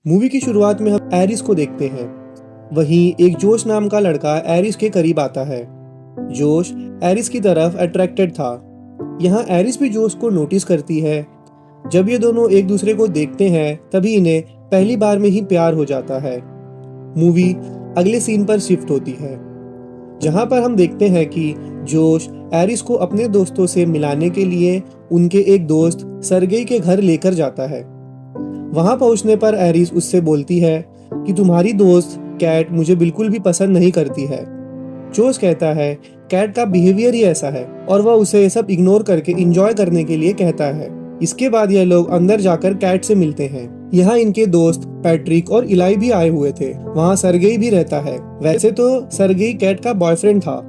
Movie की शुरुआत में हम एरिस को देखते हैं। वहीं एक जोश नाम का लड़का एरिस के करीब आता है। जोश एरिस की तरफ अट्रैक्टेड था। यहाँ एरिस भी जोश को नोटिस करती है। जब ये दोनों एक दूसरे को देखते हैं तभी इन्हें पहली बार में ही प्यार हो जाता है। मूवी अगले सीन पर शिफ्ट होती है, जहाँ पर हम देखते हैं कि जोश एरिस को अपने दोस्तों से मिलाने के लिए उनके एक दोस्त सरगेई के घर लेकर जाता है। वहां पहुंचने पर एरिस उससे बोलती है कि तुम्हारी दोस्त कैट मुझे बिल्कुल भी पसंद नहीं करती है। जोश कहता है कैट का बिहेवियर ही ऐसा है और वह उसे ये सब इग्नोर करके एंजॉय करने के लिए कहता है। इसके बाद यह लोग अंदर जाकर कैट से मिलते हैं। यहाँ इनके दोस्त पैट्रिक और इलाई भी आए हुए थे। वहाँ सरगेई भी रहता है। वैसे तो सरगेई कैट का बॉयफ्रेंड था,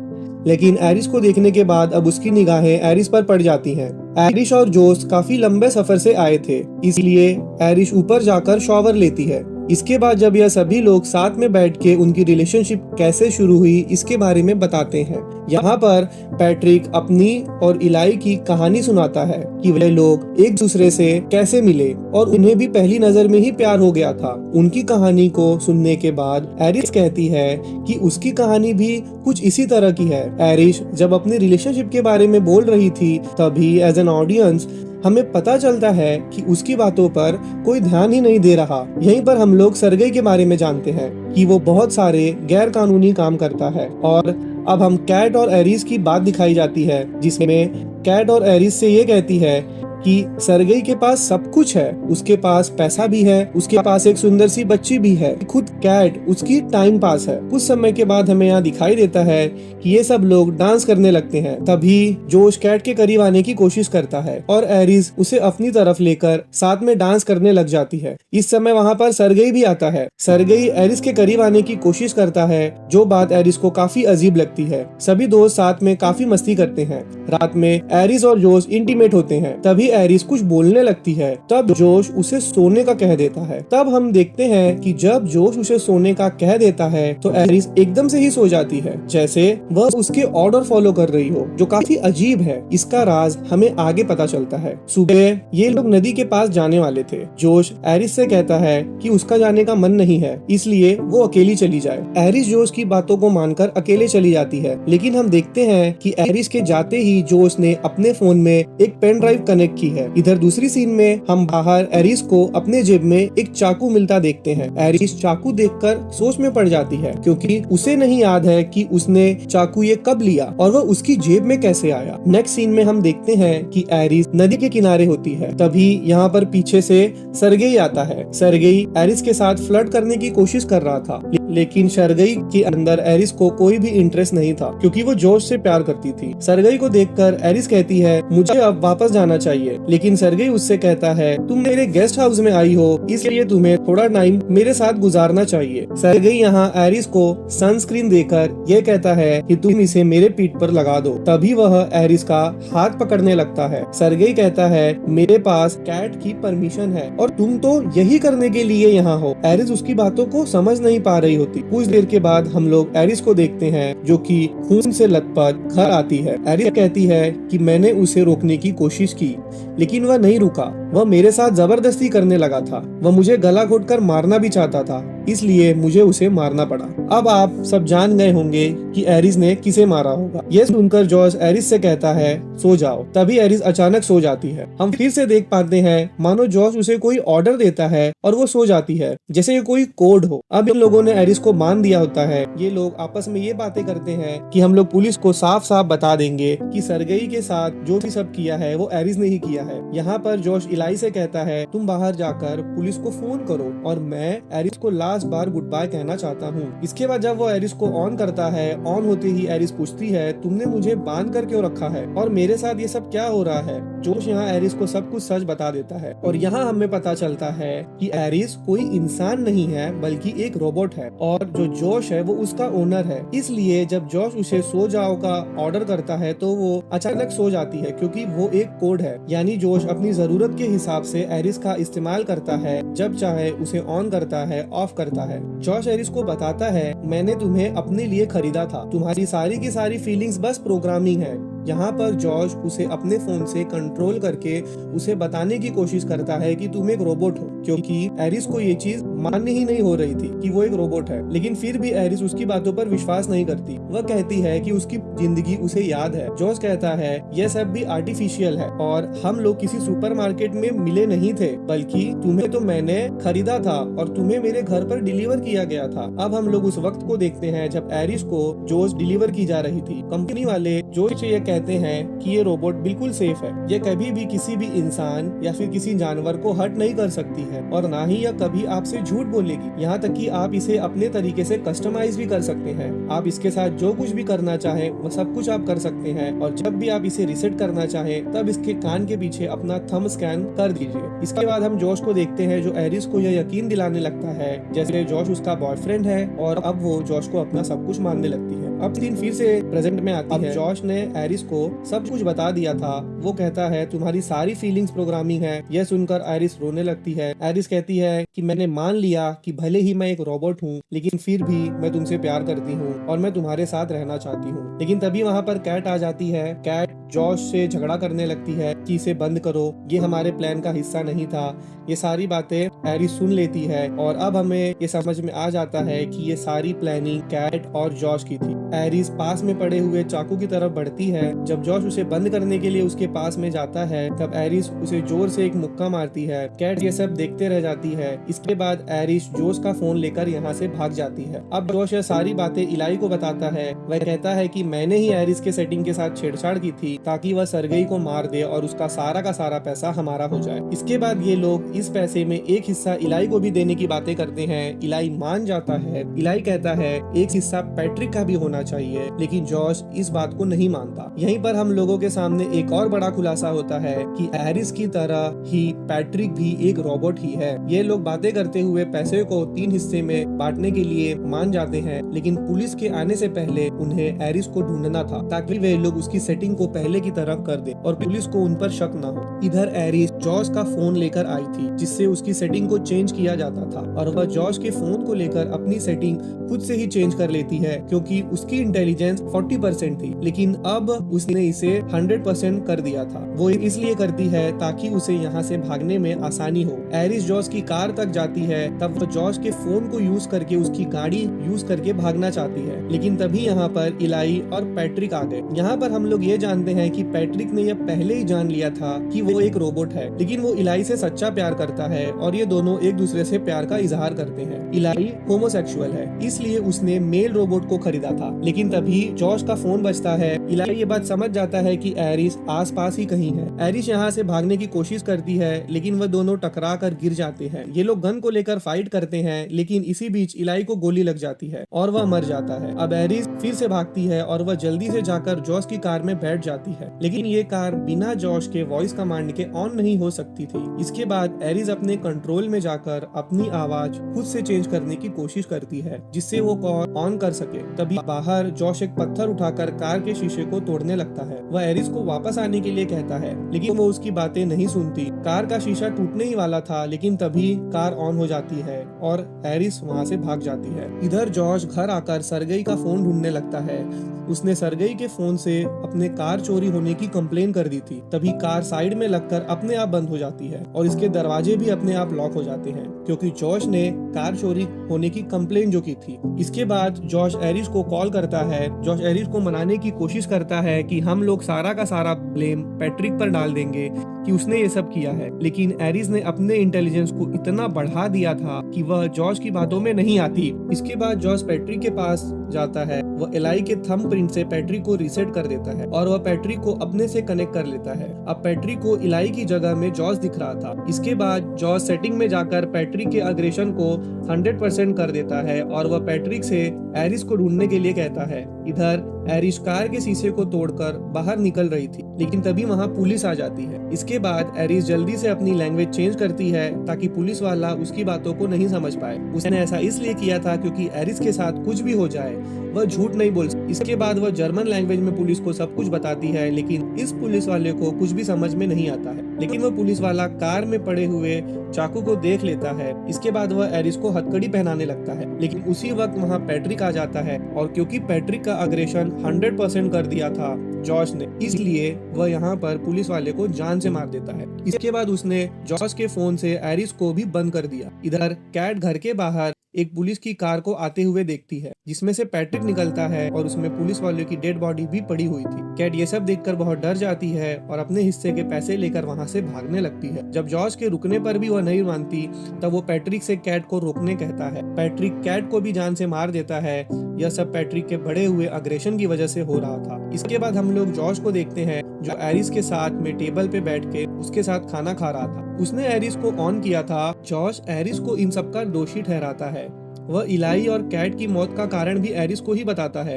लेकिन एरिस को देखने के बाद अब उसकी निगाहें एरिस पर पड़ जाती हैं। एरिस और जोश काफी लंबे सफर से आए थे, इसलिए एरिस ऊपर जाकर शॉवर लेती है। इसके बाद जब यह सभी लोग साथ में बैठ के उनकी रिलेशनशिप कैसे शुरू हुई इसके बारे में बताते हैं। यहाँ पर पैट्रिक अपनी और इलाई की कहानी सुनाता है कि वे लोग एक दूसरे से कैसे मिले और उन्हें भी पहली नजर में ही प्यार हो गया था। उनकी कहानी को सुनने के बाद एरिस कहती है कि उसकी कहानी भी कुछ इसी तरह की है। एरिस जब अपनी रिलेशनशिप के बारे में बोल रही थी तभी एज एन ऑडियंस हमें पता चलता है कि उसकी बातों पर कोई ध्यान ही नहीं दे रहा। यहीं पर हम लोग सरगेई के बारे में जानते हैं कि वो बहुत सारे गैर कानूनी काम करता है। और अब हम कैट और एरिस की बात दिखाई जाती है, जिसमें कैट और एरिस से ये कहती है कि सरगेई के पास सब कुछ है। उसके पास पैसा भी है, उसके पास एक सुंदर सी बच्ची भी है। खुद कैट उसकी टाइम पास है। कुछ समय के बाद हमें यहाँ दिखाई देता है कि ये सब लोग डांस करने लगते हैं। तभी जोश कैट के करीब आने की कोशिश करता है और एरिस उसे अपनी तरफ लेकर साथ में डांस करने लग जाती है। इस समय वहाँ पर सरगेई भी आता है। सरगेई एरिस के करीब आने की कोशिश करता है, जो बात एरिस को काफी अजीब लगती है। सभी दोस्त साथ में काफी मस्ती करते हैं। रात में एरिस और जोश इंटीमेट होते हैं। तभी एरिस कुछ बोलने लगती है, तब जोश उसे सोने का कह देता है। तब हम देखते हैं कि जब जोश उसे सोने का कह देता है तो एरिस एकदम से ही सो जाती है, जैसे वह उसके ऑर्डर फॉलो कर रही हो, जो काफी अजीब है। इसका राज हमें आगे पता चलता है। सुबह ये लोग नदी के पास जाने वाले थे। जोश एरिस से कहता है कि उसका जाने का मन नहीं है, इसलिए वो अकेली चली जाए। एरिस जोश की बातों को मानकर अकेले चली जाती है, लेकिन हम देखते हैं कि एरिस के जाते ही जोश ने अपने फोन में एक पेन ड्राइव कनेक्ट की है। इधर दूसरी सीन में हम बाहर एरिस को अपने जेब में एक चाकू मिलता देखते हैं। एरिस चाकू देखकर सोच में पड़ जाती है, क्योंकि उसे नहीं याद है कि उसने चाकू ये कब लिया और वह उसकी जेब में कैसे आया। नेक्स्ट सीन में हम देखते हैं कि एरिस नदी के किनारे होती है। तभी यहाँ पर पीछे से सरगेई आता है। सरगेई एरिस के साथ फ्लर्ट करने की कोशिश कर रहा था, लेकिन सरगेई के अंदर एरिस को कोई भी इंटरेस्ट नहीं था, क्योंकि वो जोश से प्यार करती थी। सरगेई को देखकर एरिस कहती है मुझे अब वापस जाना चाहिए, लेकिन सरगेई उससे कहता है तुम मेरे गेस्ट हाउस में आई हो, इसलिए तुम्हें थोड़ा टाइम मेरे साथ गुजारना चाहिए। सरगेई यहाँ एरिस को सनस्क्रीन देकर ये कहता है कि तुम इसे मेरे पीठ पर लगा दो। तभी वह एरिस का हाथ पकड़ने लगता है। सरगेई कहता है मेरे पास कैट की परमिशन है और तुम तो यही करने के लिए यहाँ हो। एरिस उसकी बातों को समझ नहीं पा रही होती। कुछ देर के बाद हम लोग एरिस को देखते हैं, जो कि खून से लथपथ घर आती है। एरिस कहती है कि मैंने उसे रोकने की कोशिश की, लेकिन वह नहीं रुका। वह मेरे साथ जबरदस्ती करने लगा था। वह मुझे गला घोटकर मारना भी चाहता था, इसलिए मुझे उसे मारना पड़ा। अब आप सब जान गए होंगे कि एरिस ने किसे मारा होगा। यह सुनकर जॉश एरिस से कहता है सो जाओ। तभी एरिस अचानक सो जाती है। हम फिर से देख पाते हैं मानो जॉश उसे कोई ऑर्डर देता है और वो सो जाती है, जैसे ये कोई कोड हो। अब इन लोगों ने एरिस को बांध दिया होता है। ये लोग आपस में ये बातें करते हैं कि हम लोग पुलिस को साफ साफ बता देंगे कि सरगेई के साथ जो भी सब किया है वो एरिस ने ही किया है। यहाँ पर जॉश इलाई से कहता है तुम बाहर जाकर पुलिस को फोन करो और मैं एरिस को लास्ट बार गुड बाय कहना चाहता हूँ। इसके बाद जब वो एरिस को ऑन करता है, ऑन होते ही एरिस पूछती है तुमने मुझे बांध कर क्यों रखा है और मेरे साथ ये सब क्या हो रहा है। जोश यहाँ एरिस को सब कुछ सच बता देता है और यहाँ हमें पता चलता है कि एरिस कोई इंसान नहीं है बल्कि एक रोबोट है और जो जोश है वो उसका ओनर है। इसलिए जब जोश उसे सो जाओ का ऑर्डर करता है तो वो अचानक सो जाती है, क्योंकि वो एक कोड है। यानी जोश अपनी जरूरत के हिसाब से एरिस का इस्तेमाल करता है, जब चाहे उसे ऑन करता है, ऑफ करता है। जॉश एरिस को बताता है मैंने तुम्हें अपने लिए खरीदा था, तुम्हारी सारी की सारी फीलिंग्स बस प्रोग्रामिंग है, यहाँ पर जॉश उसे अपने फोन से कंट्रोल करके उसे बताने की कोशिश करता है कि तुम एक रोबोट हो, क्योंकि एरिस को ये चीज मानने ही नहीं हो रही थी कि वो एक रोबोट है। लेकिन फिर भी एरिस उसकी बातों पर विश्वास नहीं करती। वह कहती है कि उसकी जिंदगी उसे याद है। जॉश कहता है यह सब भी आर्टिफिशियल है और हम लोग किसी सुपरमार्केट में मिले नहीं थे, बल्कि तुम्हें तो मैंने खरीदा था और तुम्हें मेरे घर पर डिलीवर किया गया था। अब हम लोग उस वक्त को देखते हैं जब एरिस को जोश डिलीवर की जा रही थी। कंपनी वाले जोश से ये कहते हैं कि ये रोबोट बिल्कुल सेफ है, ये कभी भी किसी भी इंसान या फिर किसी जानवर को हर्ट नहीं कर सकती है और ना ही यह कभी आपसे झूठ बोलेगी। यहाँ तक कि आप इसे अपने तरीके से कस्टमाइज भी कर सकते हैं। आप इसके साथ जो कुछ भी करना चाहें वो सब कुछ आप कर सकते हैं और जब भी आप इसे रिसेट करना चाहें तब इसके कान के पीछे अपना थंब स्कैन कर दीजिए। इसके बाद हम जॉश को देखते हैं जो एरिस को यह यकीन दिलाने लगता है जैसे जॉश उसका बॉयफ्रेंड है और अब वो जॉश को अपना सब कुछ मानने लगती है। अब दिन फिर से प्रेजेंट में आती है। जॉश ने एरिस को सब कुछ बता दिया था। वो कहता है तुम्हारी सारी फीलिंग्स प्रोग्रामिंग है। यह सुनकर एरिस रोने लगती है। एरिस कहती है कि मैंने मान लिया कि भले ही मैं एक रोबोट हूँ लेकिन फिर भी मैं तुमसे प्यार करती हूँ और मैं तुम्हारे साथ रहना चाहती हूँ। लेकिन तभी वहाँ पर कैट आ जाती है। कैट जॉश से झगड़ा करने लगती है कि इसे बंद करो, ये हमारे प्लान का हिस्सा नहीं था। ये सारी बातें एरिस सुन लेती है और अब हमें ये समझ में आ जाता है कि ये सारी प्लानिंग कैट और जॉश की थी। एरिस पास में पड़े हुए चाकू की तरफ बढ़ती है। जब जॉश उसे बंद करने के लिए उसके पास में जाता है तब एरिस उसे जोर से एक मुक्का मारती है। कैट ये सब देखते रह जाती है। इसके बाद एरिस जोश का फोन लेकर यहाँ से भाग जाती है। अब जॉश ये सारी बातें इलाई को बताता है। वह कहता है कि मैंने ही एरिस के सेटिंग के साथ छेड़छाड़ की थी ताकि वह सरगई को मार दे और उसका सारा का सारा पैसा हमारा हो जाए। इसके बाद ये लोग इस पैसे में एक हिस्सा इलाई को भी देने की बातें करते हैं। इलाई मान जाता है। इलाई कहता है एक हिस्सा पैट्रिक का भी होना चाहिए, लेकिन जॉश इस बात को नहीं मानता। यहीं पर हम लोगों के सामने एक और बड़ा खुलासा होता है कि एरिस की तरह ही पैट्रिक भी एक रोबोट ही है। ये लोग बातें करते हुए पैसे को 3 हिस्से में बांटने के लिए मान जाते हैं, लेकिन पुलिस के आने से पहले उन्हें एरिस को ढूंढना था ताकि वे लोग उसकी सेटिंग को पहले की तरह कर दे और पुलिस को उन पर शक न हो। इधर एरिस जॉश का फोन लेकर आई थी जिससे उसकी सेटिंग को चेंज किया जाता था और वह जॉश के फोन को लेकर अपनी सेटिंग खुद से ही चेंज कर लेती है क्योंकि उसकी इंटेलिजेंस 40% थी, लेकिन अब उसने इसे 100% कर दिया था। वो इसलिए करती है ताकि उसे यहाँ से भागने में आसानी हो। एरिस जॉश की कार तक जाती है तब वह जॉश के फोन को यूज करके उसकी गाड़ी यूज करके भागना चाहती है, लेकिन तभी यहाँ पर इलाई और पैट्रिक आ गए। यहाँ पर हम लोग ये जानते हैं कि पैट्रिक ने यह पहले ही जान लिया था कि वो एक रोबोट है, लेकिन वो इलाई से सच्चा प्यार करता है और ये दोनों एक दूसरे से प्यार का इजहार करते हैं। इलाई होमोसेक्सुअल है इसलिए उसने मेल रोबोट को खरीदा था, लेकिन तभी जॉश का फोन बजता है। इलाई ये बात समझ जाता है कि एरिस आसपास ही कहीं है। एरिस यहाँ से भागने की कोशिश करती है लेकिन वह दोनों टकरा कर गिर जाते हैं। ये लोग गन को लेकर फाइट करते हैं, लेकिन इसी बीच इलाई को गोली लग जाती है और वह मर जाता है। अब एरिस फिर से भागती है और वह जल्दी से जाकर जॉश की कार में बैठ जाती है, लेकिन ये कार बिना जॉश के वॉइस कमांड के ऑन नहीं हो सकती थी। इसके बाद एरिस अपने कंट्रोल में जाकर अपनी आवाज खुद से चेंज करने की कोशिश करती है जिससे वो कार ऑन कर सके। तभी बाहर जॉश एक पत्थर उठाकर कार के शीशे को तोड़ने लगता है। वह एरिस को वापस आने के लिए कहता है, लेकिन वो उसकी बातें नहीं सुनती। कार का शीशा टूटने ही वाला था, लेकिन तभी कार ऑन हो जाती है और एरिस वहाँ से भाग जाती है। इधर जॉश घर आकर सरगई का फोन ढूंढने लगता है। उसने सरगई के फोन से अपने कार चोरी होने की कंप्लेन कर दी थी। तभी कार साइड में लगकर अपने आप बंद हो जाती है और इसके दरवाजे भी अपने आप लॉक हो जाते हैं क्योंकि जॉश ने कार चोरी होने की कंप्लेन जो की थी। इसके बाद जॉश एरिस को कॉल करता है। जॉश एरिस को मनाने की कोशिश करता है कि हम लोग सारा का सारा ब्लेम पैट्रिक पर डाल देंगे कि उसने ये सब किया है, लेकिन एरिस ने अपने इंटेलिजेंस को इतना बढ़ा दिया था कि वह जॉश की बातों में नहीं आती। इसके बाद जॉश पैट्रिक के पास जाता है। वह इलाई के थंब प्रिंट से पैट्रिक को रीसेट कर देता है और वह पैट्रिक को अपने से कनेक्ट कर लेता है। अब पैट्रिक को इलाई की जगह में जॉश दिख रहा था। इसके बाद जॉश सेटिंग में जाकर पैट्रिक के अग्रेशन को 100% कर देता है और वह पैट्रिक से एरिस को ढूंढने के लिए कहता है। इधर एरिस कार के शीशे को तोड़कर बाहर निकल रही थी, लेकिन तभी वहाँ पुलिस आ जाती है। इसके बाद एरिस जल्दी से अपनी लैंग्वेज चेंज करती है ताकि पुलिस वाला उसकी बातों को नहीं समझ पाए। उसने ऐसा इसलिए किया था क्योंकि एरिस के साथ कुछ भी हो जाए वह झूठ नहीं बोल सकती। इसके बाद वह जर्मन लैंग्वेज में पुलिस को सब कुछ बताती है, लेकिन इस पुलिस वाले को कुछ भी समझ में नहीं आता है, लेकिन वो पुलिस वाला कार में पड़े हुए चाकू को देख लेता है। इसके बाद वह एरिस को हथकड़ी पहनाने लगता है, लेकिन उसी वक्त वहाँ पैट्रिक आ जाता है और क्योंकि पैट्रिक का अग्रेशन 100% कर दिया था जॉश ने, इसलिए वह यहाँ पर पुलिस वाले को जान से मार देता है। इसके बाद उसने जॉश के फोन से एरिस को भी बंद कर दिया। इधर कैट घर के बाहर एक पुलिस की कार को आते हुए देखती है, जिसमें से पैट्रिक निकलता है और उसमें पुलिस वाले की डेड बॉडी भी पड़ी हुई थी। कैट ये सब देखकर बहुत डर जाती है और अपने हिस्से के पैसे लेकर वहां से भागने लगती है। जब जॉर्ज के रुकने पर भी वह नहीं मानती, तब वो पैट्रिक से कैट को रोकने कहता है। पैट्रिक कैट को भी जान से मार देता है। यह सब पैट्रिक के बढ़े हुए अग्रेशन की वजह से हो रहा था। इसके बाद हम लोग जॉर्ज को देखते हैं, जो एरिस के साथ में टेबल पे बैठ के उसके साथ खाना खा रहा था। उसने एरिस को ऑन किया था। जॉर्ज एरिस को इन सब का दोषी ठहराता है। वह इलाई और कैट की मौत का कारण भी एरिस को ही बताता है।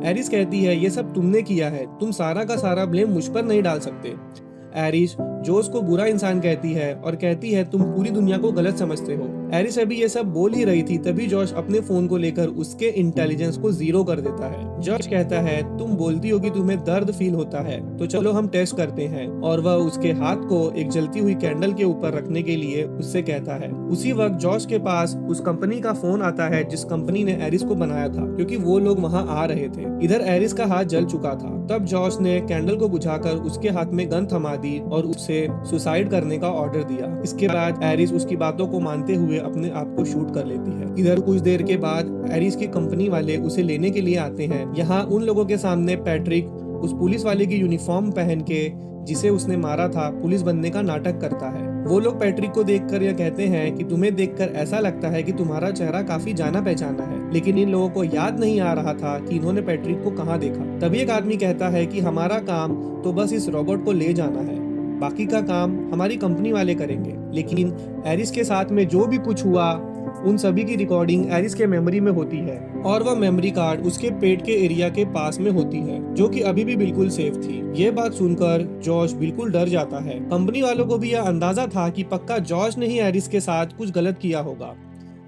एरिस कहती है, ये सब तुमने किया है, तुम सारा का सारा ब्लेम मुझ पर नहीं डाल सकते। एरिस जोश को बुरा इंसान कहती है और कहती है, तुम पूरी दुनिया को गलत समझते हो। एरिस अभी ये सब बोल ही रही थी, तभी जॉश अपने फोन को लेकर उसके इंटेलिजेंस को 0 कर देता है। जॉश कहता है, तुम बोलती हो कि तुम्हें दर्द फील होता है, तो चलो हम टेस्ट करते हैं। और वह उसके हाथ को एक जलती हुई कैंडल के ऊपर रखने के लिए उससे कहता है। उसी वक्त जॉश के पास उस कंपनी का फोन आता है जिस कंपनी ने एरिस को बनाया था, क्योंकि वो लोग वहाँ आ रहे थे। इधर एरिस का हाथ जल चुका था। तब जॉश ने कैंडल को बुझाकर उसके हाथ में गन थमा दी और उससे सुसाइड करने का ऑर्डर दिया। इसके बाद एरिस उसकी बातों को मानते हुए अपने आप को शूट कर लेती है। इधर कुछ देर के बाद एरिस की कंपनी वाले उसे लेने के लिए आते हैं। यहाँ उन लोगों के सामने पैट्रिक उस पुलिस वाले की यूनिफॉर्म पहन के, जिसे उसने मारा था, पुलिस बनने का नाटक करता है। वो लोग पैट्रिक को देखकर यह कहते हैं कि तुम्हें देखकर ऐसा लगता है कि तुम्हारा चेहरा काफी जाना पहचाना है, लेकिन इन लोगों को याद नहीं आ रहा था कि इन्होंने पैट्रिक को कहाँ देखा। तभी एक आदमी कहता है कि हमारा काम तो बस इस रोबोट को ले जाना है, बाकी का काम हमारी कंपनी वाले करेंगे। लेकिन एरिस के साथ में जो भी कुछ हुआ, उन सभी की रिकॉर्डिंग एरिस के मेमोरी में होती है और वह मेमोरी कार्ड उसके पेट के एरिया के पास में होती है, जो कि अभी भी बिल्कुल सेफ थी। ये बात सुनकर जॉश बिल्कुल डर जाता है। कंपनी वालों को भी यह अंदाजा था कि पक्का जॉश ने ही एरिस के साथ कुछ गलत किया होगा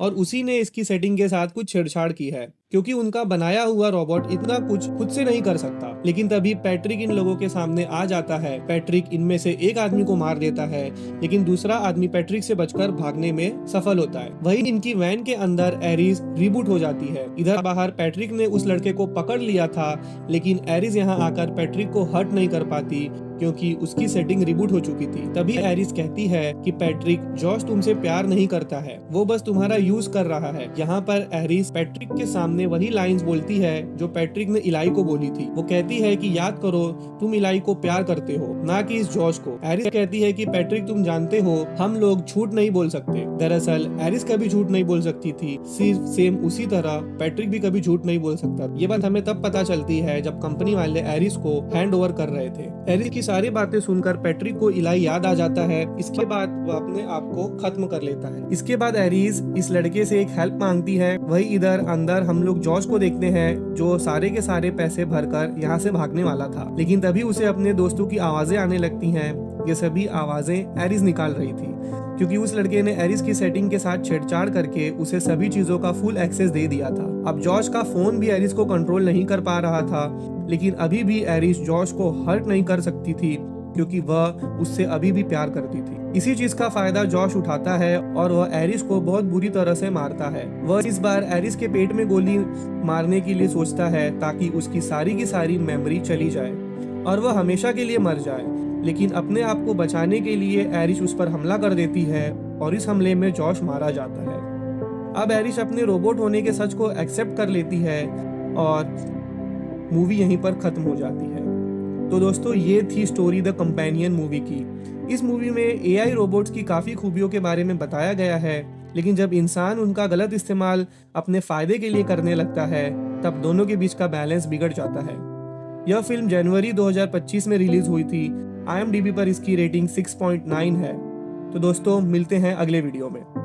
और उसी ने इसकी सेटिंग के साथ कुछ छेड़छाड़ की है, क्योंकि उनका बनाया हुआ रोबोट इतना कुछ खुद से नहीं कर सकता। लेकिन तभी पैट्रिक इन लोगों के सामने आ जाता है। पैट्रिक इनमें से एक आदमी को मार देता है, लेकिन दूसरा आदमी पैट्रिक से बचकर भागने में सफल होता है। वही इनकी वैन के अंदर एरिस रिबूट हो जाती है। इधर बाहर पैट्रिक ने उस लड़के को पकड़ लिया था, लेकिन एरिस यहाँ आकर पैट्रिक को हर्ट नहीं कर पाती, क्योंकि उसकी सेटिंग रिबूट हो चुकी थी। तभी एरिस कहती है कि पैट्रिक, जॉश तुमसे प्यार नहीं करता है, वो बस तुम्हारा यूज कर रहा है। यहाँ पर एरिस पैट्रिक के सामने वही लाइंस बोलती है जो पैट्रिक ने इलाई को बोली थी। वो कहती है कि याद करो, तुम इलाई को प्यार करते हो, ना कि इस जॉश को। एरिस कहती है कि पैट्रिक, तुम जानते हो हम लोग झूठ नहीं बोल सकते। दरअसल एरिस कभी झूठ नहीं बोल सकती थी, सिर्फ सेम उसी तरह पैट्रिक भी कभी झूठ नहीं बोल सकता। ये बात हमें तब पता चलती है जब कंपनी वाले एरिस को हैंड ओवर कर रहे थे। एरिस की सारी बातें सुनकर पैट्रिक को इलाई याद आ जाता है। इसके बाद वह अपने आप को खत्म कर लेता है। इसके बाद एरिस इस लड़के से एक हेल्प मांगती है। वही इधर अंदर हम लोग जॉश को देखते हैं, जो सारे के सारे पैसे भरकर यहाँ से भागने वाला था, लेकिन तभी उसे अपने दोस्तों की आवाजें आने लगती हैं। ये सभी आवाजें एरिस निकाल रही थी, क्योंकि उस लड़के ने एरिस की सेटिंग के साथ छेड़छाड़ करके उसे सभी चीजों का फुल एक्सेस दे दिया था। अब जॉश का फोन भी एरिस को कंट्रोल नहीं कर पा रहा था, लेकिन अभी भी एरिस जॉश को हर्ट नहीं कर सकती थी, क्योंकि वह उससे अभी भी प्यार करती थी। इसी चीज का फायदा जॉश उठाता है और वह एरिस को बहुत बुरी तरह से मारता है। वह इस बार एरिस के पेट में गोली मारने के लिए सोचता है, ताकि उसकी सारी की सारी मेमोरी चली जाए और वह हमेशा के लिए मर जाए। लेकिन अपने आप को बचाने के लिए एरिस उस पर हमला कर देती है और इस हमले में जॉश मारा जाता है। अब एरिस अपने रोबोट होने के सच को एक्सेप्ट कर लेती है और मूवी यहीं पर खत्म हो जाती है। तो दोस्तों, ये थी स्टोरी द कंपेनियन मूवी की। इस मूवी में एआई रोबोट्स की काफ़ी खूबियों के बारे में बताया गया है, लेकिन जब इंसान उनका गलत इस्तेमाल अपने फ़ायदे के लिए करने लगता है, तब दोनों के बीच का बैलेंस बिगड़ जाता है। यह फिल्म जनवरी 2025 में रिलीज हुई थी। IMDb पर इसकी रेटिंग 6.9 है। तो दोस्तों, मिलते हैं अगले वीडियो में।